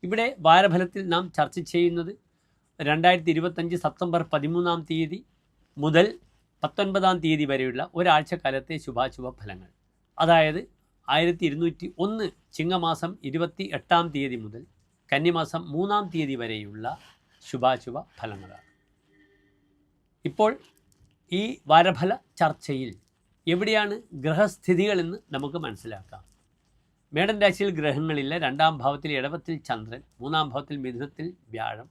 ഇവിടെ വാരഫലത്തിൽ നാം ചർച്ച ചെയ്യുന്നത് 2025 സെപ്റ്റംബർ 13 മുതൽ 19 വരെയുള്ള ഒരാഴ്ചക്കാലത്തെ ശുഭാശുഭ ഫലങ്ങൾ. അതായത് 1201 ചിങ്ങമാസം 28 മുതൽ കന്നിമാസം 3 വരെയുള്ള ശുഭാശുഭ ഫലങ്ങളാണ്. ഇപ്പോൾ ഈ വാരഫല ചർച്ചയിൽ എവിടെയാണ് ഗ്രഹസ്ഥിതികളെന്ന് നമുക്ക് മനസ്സിലാക്കാം. മേടൻ രാശിയിൽ ഗ്രഹങ്ങളില്ല. 2-ാം ഭാവത്തിൽ ഇടവത്തിൽ ചന്ദ്രൻ, 3-ാം ഭാവത്തിൽ മിഥുനത്തിൽ വ്യാഴം,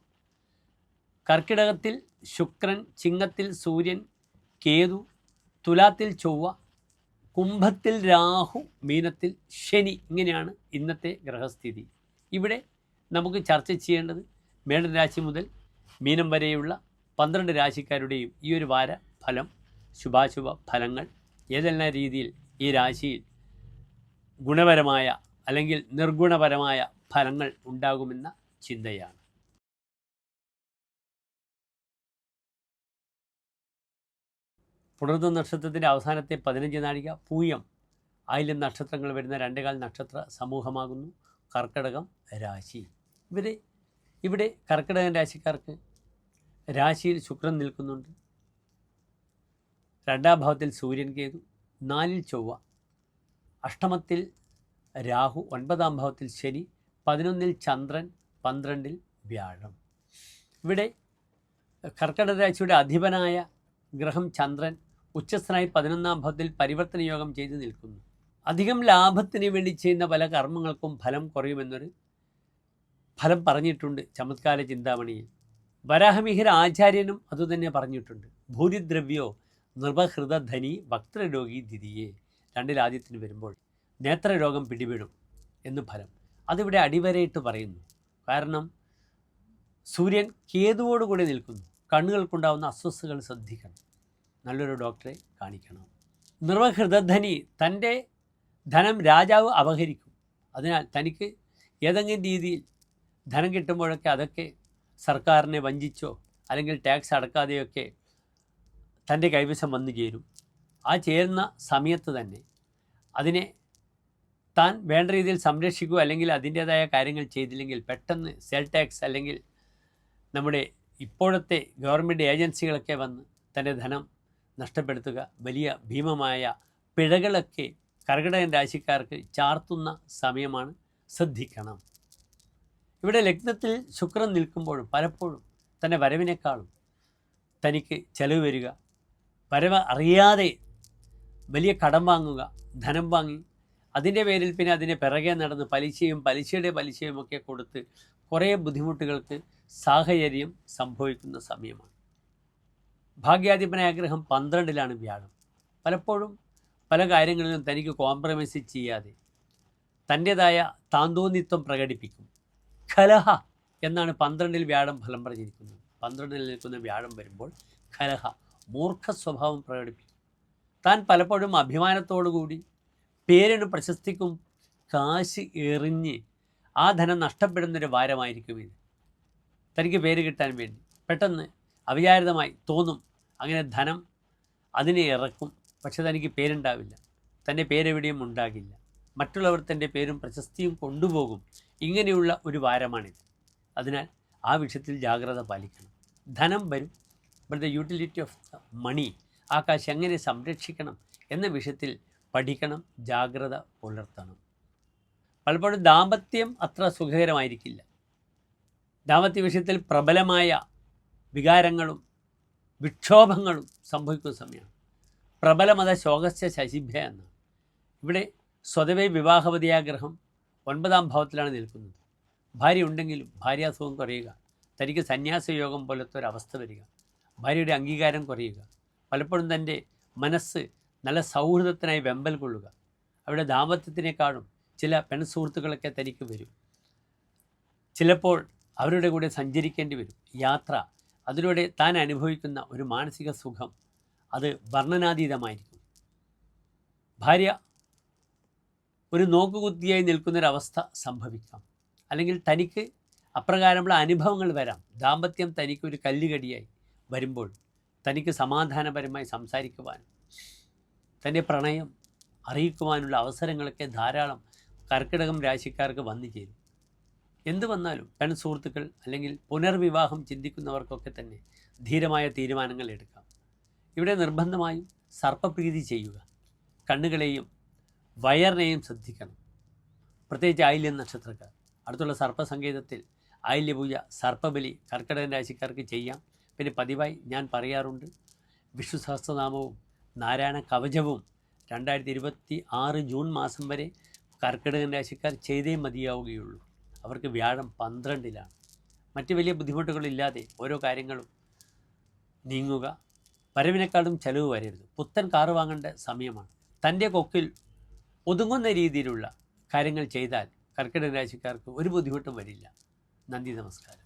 കർക്കിടകത്തിൽ ശുക്രൻ, ചിങ്ങത്തിൽ സൂര്യൻ, കേതു, തുലാത്തിൽ ചൊവ്വ, കുംഭത്തിൽ രാഹു, മീനത്തിൽ ശനി. ഇങ്ങനെയാണ് ഇന്നത്തെ ഗ്രഹസ്ഥിതി. ഇവിടെ നമുക്ക് ചർച്ച ചെയ്യേണ്ടത് മേടൻ രാശി മുതൽ മീനം വരെയുള്ള 12 രാശിക്കാരുടെയും ഈ ഒരു വാര ഫലം, ശുഭാശുഭ ഫലങ്ങൾ ഏതെല്ലാം രീതിയിൽ ഈ രാശിയിൽ ഗുണപരമായ അല്ലെങ്കിൽ നിർഗുണപരമായ ഫലങ്ങൾ ഉണ്ടാകുമെന്ന ചിന്തയാണ്. പുണർദം നക്ഷത്രത്തിൻ്റെ അവസാനത്തെ 15 നാഴിക പൂയം, ആയില്യം നക്ഷത്രങ്ങൾ വരുന്ന 2 നക്ഷത്ര സമൂഹമാകുന്നു കർക്കിടകം രാശി. ഇവിടെ കർക്കിടകം രാശിക്കാർക്ക് രാശിയിൽ ശുക്രൻ നിൽക്കുന്നുണ്ട്. 2-ാം ഭാവത്തിൽ സൂര്യൻ, കേതു, 4-ൽ ചൊവ്വ, അഷ്ടമത്തിൽ രാഹു, 9-ാം ഭാവത്തിൽ ശനി, 11-ൽ ചന്ദ്രൻ, 12-ൽ വ്യാഴം. ഇവിടെ കർക്കിടക രാശിയുടെ അധിപനായ ഗ്രഹം ചന്ദ്രൻ ഉച്ചസ്ഥനായി 11-ാം ഭാവത്തിൽ പരിവർത്തന യോഗം ചെയ്ത് നിൽക്കുന്നു. അധികം ലാഭത്തിന് വേണ്ടി ചെയ്യുന്ന പല കർമ്മങ്ങൾക്കും ഫലം കുറയുമെന്നൊരു ഫലം പറഞ്ഞിട്ടുണ്ട് ചമത്കാര ചിന്താമണിയിൽ. വരാഹമിഹിര ആചാര്യനും അതുതന്നെ പറഞ്ഞിട്ടുണ്ട്. ഭൂരിദ്രവ്യോ നൃപഹൃതധനി വക്ത്രരോഗി ദ്വിതീയേ. 2-ൽ ആദ്യത്തിന് വരുമ്പോൾ നേത്രരോഗം പിടിപെടും എന്ന് ഫലം. അതിവിടെ അടിവരയിട്ട് പറയുന്നു. കാരണം സൂര്യൻ കേതുവോടുകൂടി നിൽക്കുന്നു. കണ്ണുകൾക്കുണ്ടാവുന്ന അസ്വസ്ഥതകൾ ശ്രദ്ധിക്കണം. നല്ലൊരു ഡോക്ടറെ കാണിക്കണം. നൃപഹൃതധനി, തൻ്റെ ധനം രാജാവ് അപഹരിക്കും. അതിനാൽ തനിക്ക് ഏതെങ്കിലും രീതിയിൽ ധനം കിട്ടുമ്പോഴൊക്കെ അതൊക്കെ സർക്കാരിനെ വഞ്ചിച്ചോ അല്ലെങ്കിൽ ടാക്സ് അടക്കാതെയൊക്കെ തൻ്റെ കൈവശം വന്നു ചേരും. ആ ചേരുന്ന സമയത്ത് തന്നെ അതിനെ താൻ വേണ്ട രീതിയിൽ സംരക്ഷിക്കുക അല്ലെങ്കിൽ അതിൻ്റേതായ കാര്യങ്ങൾ ചെയ്തില്ലെങ്കിൽ പെട്ടെന്ന് സെൽ ടാക്സ് അല്ലെങ്കിൽ നമ്മുടെ ഇപ്പോഴത്തെ ഗവൺമെൻറ് ഏജൻസികളൊക്കെ വന്ന് തൻ്റെ ധനം നഷ്ടപ്പെടുത്തുക, വലിയ ഭീമമായ പിഴകളൊക്കെ കർക്കിടകൻ രാശിക്കാർക്ക് ചാർത്തുന്ന സമയമാണ്. ശ്രദ്ധിക്കണം. ഇവിടെ ലഗ്നത്തിൽ ശുക്രൻ നിൽക്കുമ്പോഴും പലപ്പോഴും തൻ്റെ വരവിനേക്കാളും തനിക്ക് ചെലവ് വരിക, വരവ് അറിയാതെ വലിയ കടം വാങ്ങുക, ധനം വാങ്ങി അതിൻ്റെ പേരിൽ പിന്നെ അതിനെ പിറകെ നടന്ന് പലിശയുടെ പലിശയും ഒക്കെ കൊടുത്ത് കുറേ ബുദ്ധിമുട്ടുകൾക്ക് സാഹചര്യം സംഭവിക്കുന്ന സമയമാണ്. ഭാഗ്യാധിപനായ ഗ്രഹം 12-ലാണ് വ്യാഴം. പലപ്പോഴും പല കാര്യങ്ങളിലും തനിക്ക് കോംപ്രമൈസ് ചെയ്യാതെ തൻ്റേതായ താന്തോന്നിത്വം പ്രകടിപ്പിക്കും. കലഹ എന്നാണ് 12-ൽ വ്യാഴം ഫലം പറഞ്ഞിരിക്കുന്നത്. 12-ൽ നിൽക്കുന്ന വ്യാഴം വരുമ്പോൾ കലഹ, മൂർഖ സ്വഭാവം പ്രകടിപ്പിക്കും. താൻ പലപ്പോഴും അഭിമാനത്തോടുകൂടി പേരിനും പ്രശസ്തിക്കും കാശ് എറിഞ്ഞ് ആ ധനം നഷ്ടപ്പെടുന്നൊരു വാരമായിരിക്കും ഇത്. തനിക്ക് പേര് കിട്ടാൻ വേണ്ടി പെട്ടെന്ന് അവിചാരിതമായി തോന്നും, അങ്ങനെ ധനം അതിനെ ഇറക്കും. പക്ഷെ തനിക്ക് പേരുണ്ടാവില്ല, തൻ്റെ പേരെവിടെയും ഉണ്ടാകില്ല. മറ്റുള്ളവർ തൻ്റെ പേരും പ്രശസ്തിയും കൊണ്ടുപോകും. ഇങ്ങനെയുള്ള ഒരു വാരമാണിത്. അതിനാൽ ആ വിഷയത്തിൽ ജാഗ്രത പാലിക്കണം. ധനം വരും, but the utility of the money, ആ കാശ് എങ്ങനെ സംരക്ഷിക്കണം എന്ന വിഷയത്തിൽ പഠിക്കണം, ജാഗ്രത പുലർത്തണം. പലപ്പോഴും ദാമ്പത്യം അത്ര സുഖകരമായിരിക്കില്ല. ദാമ്പത്യ വിഷയത്തിൽ പ്രബലമായ വികാരങ്ങളും വിക്ഷോഭങ്ങളും സംഭവിക്കുന്ന സമയമാണ്. പ്രബലമത ശോകസ്യ ശശിഭ്യ എന്നാണ്. ഇവിടെ സ്വതവേ വിവാഹവതിയായ ഗ്രഹം 9-ാം ഭാവത്തിലാണ് നിൽക്കുന്നത്. ഭാര്യ ഉണ്ടെങ്കിലും ഭാര്യാസുഖം കുറയുക, തനിക്ക് സന്യാസയോഗം പോലത്തെ ഒരവസ്ഥ വരിക, ഭാര്യയുടെ അംഗീകാരം കുറയുക, പലപ്പോഴും തൻ്റെ മനസ്സ് നല്ല സൗഹൃദത്തിനായി വെമ്പൽ കൊള്ളുക. അവിടെ ദാമ്പത്യത്തിനേക്കാളും ചില പെൺസുഹൃത്തുക്കളൊക്കെ തനിക്ക് വരും. ചിലപ്പോൾ അവരുടെ കൂടെ സഞ്ചരിക്കേണ്ടി വരും. യാത്ര, അതിലൂടെ താൻ അനുഭവിക്കുന്ന ഒരു മാനസിക സുഖം അത് വർണ്ണനാതീതമായിരിക്കും. ഭാര്യ ഒരു നോക്കുകുത്തിയായി നിൽക്കുന്നൊരവസ്ഥ സംഭവിക്കാം. അല്ലെങ്കിൽ തനിക്ക് അപ്രകാരമുള്ള അനുഭവങ്ങൾ വരാം. ദാമ്പത്യം തനിക്കൊരു കല്ലുകടിയായി വരുമ്പോൾ തനിക്ക് സമാധാനപരമായി സംസാരിക്കുവാനും തൻ്റെ പ്രണയം അറിയിക്കുവാനുള്ള അവസരങ്ങളൊക്കെ ധാരാളം കർക്കിടകം രാശിക്കാർക്ക് വന്നു ചേരും. എന്തു വന്നാലും സുഹൃത്തുക്കൾ അല്ലെങ്കിൽ പുനർവിവാഹം ചിന്തിക്കുന്നവർക്കൊക്കെ തന്നെ ധീരമായ തീരുമാനങ്ങൾ എടുക്കാം. ഇവിടെ നിർബന്ധമായും സർപ്പപ്രീതി ചെയ്യുക. കണ്ണുകളെയും വയറിനെയും ശ്രദ്ധിക്കണം. പ്രത്യേകിച്ച് ആയില്യം നക്ഷത്രക്കാർ. അടുത്തുള്ള സർപ്പസങ്കേതത്തിൽ ആയില്യപൂജ, സർപ്പബലി കർക്കിടകൻ രാശിക്കാർക്ക് ചെയ്യാം. പിന്നെ പതിവായി ഞാൻ പറയാറുണ്ട്, വിഷ്ണു സഹസ്രനാമവും നാരായണ കവചവും 2026 ജൂൺ മാസം വരെ കർക്കിടകൻ രാശിക്കാർ ചെയ്തേ മതിയാവുകയുള്ളൂ. അവർക്ക് വ്യാഴം 12-ലാണ്. മറ്റ് വലിയ ബുദ്ധിമുട്ടുകളില്ലാതെ ഓരോ കാര്യങ്ങളും നീങ്ങുക. വരവിനേക്കാളും ചെലവ് വരരുത്. പുത്തൻ കാറ് വാങ്ങേണ്ട സമയമാണ്. തൻ്റെ കൊക്കിൽ ഒതുങ്ങുന്ന രീതിയിലുള്ള കാര്യങ്ങൾ ചെയ്താൽ കർക്കിടക രാശിക്കാർക്ക് ഒരു ബുദ്ധിമുട്ടും വരില്ല. നന്ദി, നമസ്കാരം.